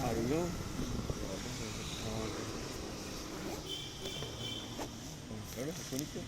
అడుగు కొనుక్కో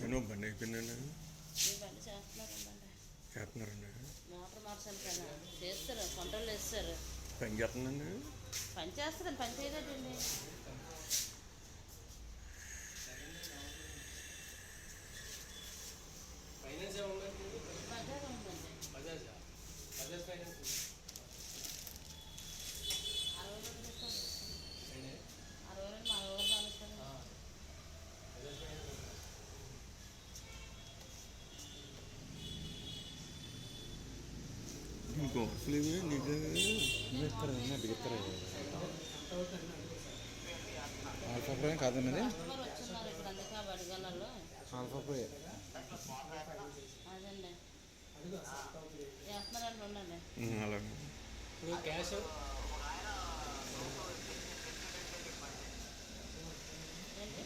నేను బండి అయిపోయిందండి చేస్తున్నారండి మోటార్ మార్చాలి కదా చేస్తారు కొంటలు వేస్తారు పని చేస్తుందండి పని చేస్తారండి పని చేయలేదండి బజాజ్ ఉందండి 60 రోజులు ఇస్తాను 60 రోజులు మా ఊరు పాలిస్తాను ఇంకో అసలు నీకు ఆల్ఫా ప్రో కాదన్నది వచ్చిన్నారు ఇప్పుడు అందుకే బడిగలలో ఆల్ఫా ప్రో అదండి చేస్తున్నారండి ఉండండి అలాగే ఇప్పుడు క్యాష్ ఏంటి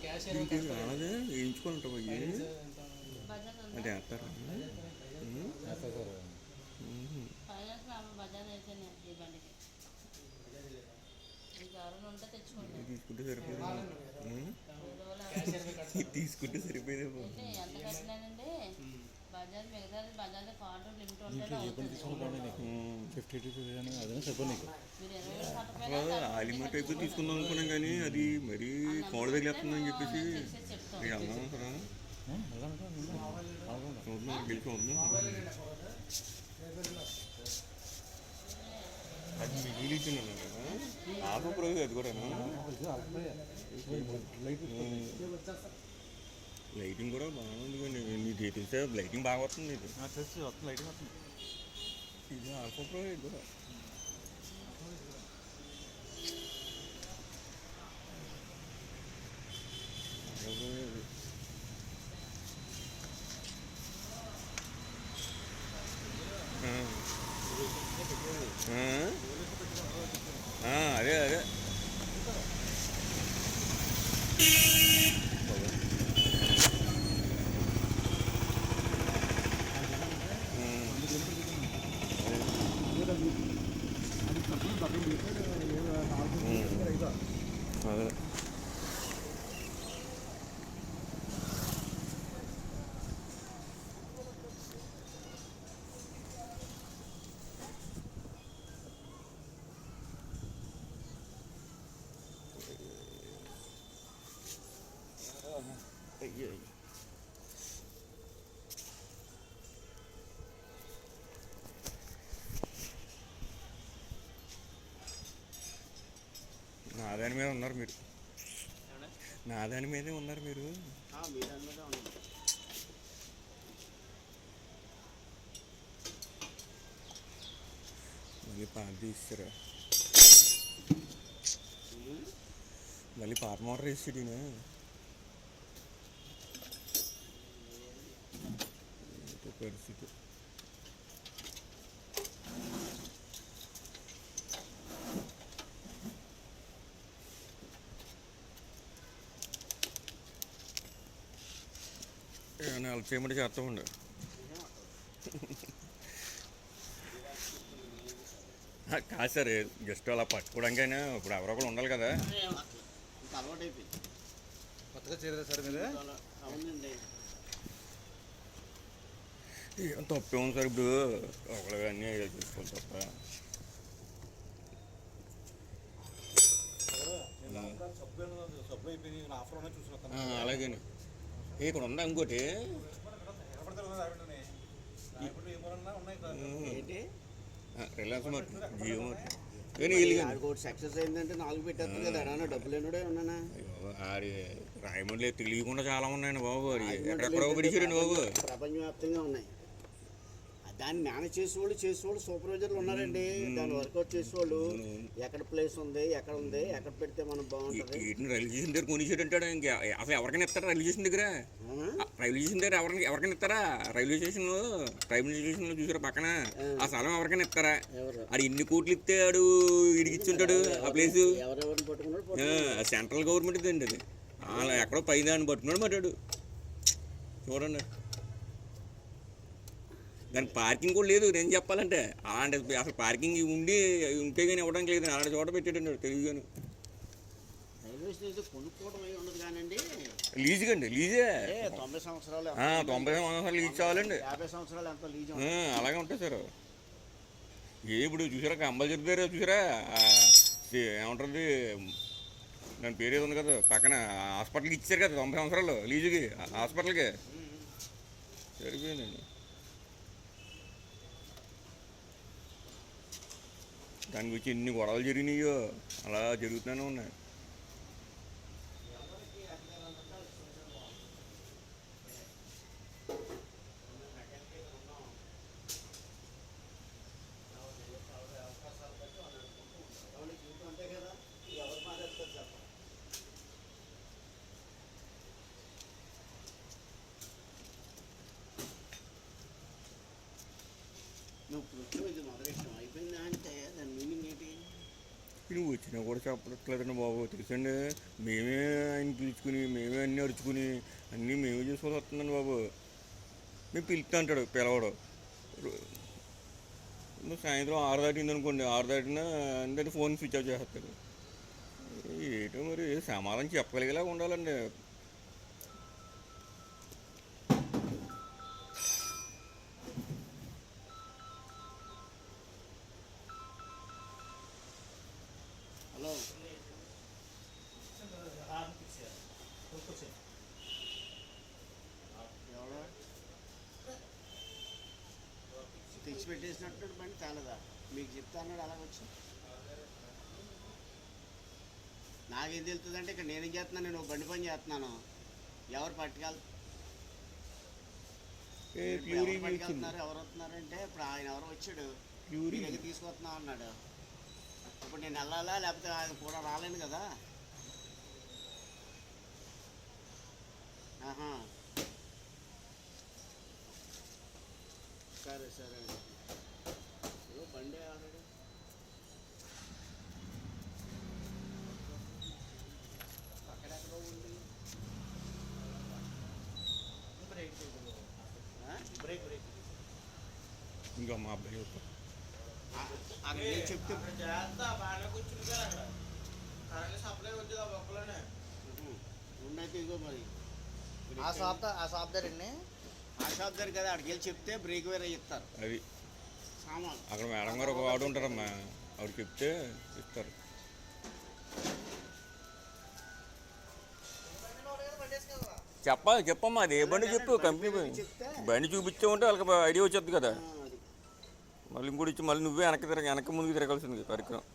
క్యాష్ రాదే వేయించుకుంటావు అయ్యి బజాజ్ అంటే ఉందా వేస్తారా ఫైనాన్స్ బజాజ్ అయితేనే ఈ బండికి మీకు ఎవరైనా ఉంటే తెచ్చుకోండి తీసుకుంటే సరిపోయింది రోజులు తీసుకుంటే సరిపోయింది ఏంటి ఎంత కట్టినానండి బజాజ్ మిగతా బజాజ్ కార్డు లిమిట్ ఉంటేనే అవుతుంది 50 అదే సరిపో నీకు మీరు 20 వేలు కట్టకపోయినా ఆలిమట్ అయితే తీసుకుందాం అనుకున్నాం కానీ అది మరీ కోడ తగిలేస్తుందని చెప్పేసి చేసి చెప్తాం ఇక అన్నాం కదా చూద్దాం గెలిచి వద్దాం అది మిగిలి ఇచ్చినాను కదా ఆఫ్ ప్రోజ్ అది కూడా లైటింగ్ కూడా బాగుంది కానీ నీ డీటెయిల్స్ లైటింగ్ బాగా వస్తుంది ఇది లైటింగ్ వస్తుంది ఇది ఆల్ఫా ప్రో ఇది కూడా అదే అదే అదే నా దాని మీద ఉన్నారు మీరు నా దాని మీదే ఉన్నారు మీరు మళ్ళీ పాత తీస్తారా మళ్ళీ పాత మోటార్ వేసాడు పరిస్థితి హెల్ప్ చేయమంటే చేస్తామండి కాదు సార్ జస్ట్ అలా పట్టుకోవడానికైనా ఇప్పుడు ఎవరొకరు ఉండాలి కదా కొత్తగా చేరారు సార్ మీరు ఏం తప్పేముంది సార్ ఇప్పుడు ఒకళ్ళు అన్నీ చూసుకోవాలి తప్ప అలాగే ఇక్కడ ఉందా ఇంకోటి రిలయన్స్ మార్ట్ జియో మార్ట్ కానీ వీళ్ళు ఆడికి ఒకటి సక్సెస్ అయిందంటే 4 పెట్టేస్తారు కదా అన్నా డబ్బులు ఎన్నడే ఉన్నానా ఆడి రాయమండ్రి తెలియకుండా చాలా ఉన్నాయండి బాబు అది ఎక్కడెక్కడో పడిచారండి బాబు. ప్రపంచవ్యాప్తంగా ఉన్నాయి దాన్ని మేనేజ్ చేసేవాళ్ళు సూపర్వైజర్లు ఉన్నారండి. దాన్ని వర్కౌట్ చేసేవాళ్ళు ఎక్కడ ప్లేస్ ఉంది ఎక్కడ ఉంది ఎక్కడ పెడితే మనం బాగుంటుంది. వీటిని రైల్వే స్టేషన్ దగ్గర కొనిచ్చాడంటాడు. ఇంకా అసలు ఎవరికైనా ఇస్తారా రైల్వే స్టేషన్ దగ్గర? రైల్వే స్టేషన్ దగ్గర ఎవరికైనా ఇస్తారా? రైల్వే స్టేషన్లో చూసారా పక్కన ఆ స్థలం ఎవరికైనా ఇస్తారా? ఆడు ఎన్ని కోట్లు ఇస్తే ఆడు ఇడిగిచ్చుంటాడు ఆ ప్లేసు. ఎవరెవరిని పట్టుకున్నాడు సెంట్రల్ గవర్నమెంట్ అండి అది. అలా ఎక్కడో పై దాన్ని పట్టుకున్నాడు మాట్లాడు. చూడండి దానికి పార్కింగ్ కూడా లేదు. నేను చెప్పాలంటే అలాంటి అసలు పార్కింగ్ ఉంటే కానీ ఇవ్వడానికి లేదు. అలాంటి చోట పెట్టాడండి తెలియగాను. రైల్వే స్టేషన్ కొనుక్కోవడం అయి ఉండదు కానండి లీజుకండి లీజే 90 సంవత్సరాలు 90 సంవత్సరాలు లీజ్ కావాలండి. 50 సంవత్సరాలు ఎంతో లీజ్ అలాగే ఉంటాయి సార్. ఇప్పుడు చూసారా కంబల్ చెప్తారు చూసారా ఏమంటుంది దాని పేరు ఏది ఉంది కదా పక్కన హాస్పిటల్కి ఇచ్చారు కదా 90 సంవత్సరాలు లీజుకి హాస్పిటల్కి. సరిపోయిందండి. దాని గురించి ఎన్ని గొడవలు జరిగినాయో అలా జరుగుతూనే ఉన్నాయి. నువ్వు ఇది మొదలెట్టడం అయిపోయిందా అంటే దాని మీనింగ్ ఏంటి? నువ్వు వచ్చినా కూడా చెప్పట్లేదండి బాబు. తెలుసండి మేమే ఆయన పిలుచుకుని మేమే అన్నీ అరుచుకుని అన్నీ మేమే చేసుకోవాల్సి వస్తుందండి బాబు. మేము పిలుస్తా అంటాడు పిలవడు. సాయంత్రం 6 దాటింది అనుకోండి 6 దాటినా అంటే ఫోన్ స్విచ్ ఆఫ్ చేస్తాడు. ఏటో మరి సమాధానం చెప్పగలిగేలాగా ఉండాలండి. హలో ఎవరు తెచ్చి పెట్టేసినట్టు బండి తేలదా? మీకు చెప్తా అన్నాడు అలాగొచ్చి. నాకేం తెలుస్తుందంటే ఇక్కడ నేనేం చేస్తున్నాను, నేను బండి పని చేస్తున్నాను. ఎవరు పట్టుకెళ్తున్నారు ఎవరు వస్తున్నారంటే ఇప్పుడు ఆయన ఎవరో వచ్చాడు మీ దగ్గర తీసుకొస్తున్నాం అన్నాడు. ఇప్పుడు నేను వెళ్ళాలా లేకపోతే ఆయన కూడా రాలేను కదా. ఆహా సరే సరే బండి ఆల్రెడీ అక్కడెక్కడో ఉంది. బ్రేక్ బ్రేక్ ఇంకా మా అబ్బాయి అక్కడ చెప్తే ఉండైతే ఇగో మరి ఆ షాప్ దగ్గర కదా అక్కడికి వెళ్ళి చెప్తే బ్రేక్ వేరే ఇస్తారు. అది సామాన్ అక్కడ మేడం గారు ఒక వాడు ఉంటారమ్మా ఆవిడ చెప్తే ఇస్తారు. చెప్పమ్మా అది ఏ బండి చెప్పు కంపెనీ బండి చూపించే ఉంటే వాళ్ళకి ఐడియా వచ్చేది కదా. మళ్ళీ ఇంకోటి ఇచ్చి మళ్ళీ నువ్వే వెనక్కి ముందుకు తిరగాల్సింది కార్యక్రమం.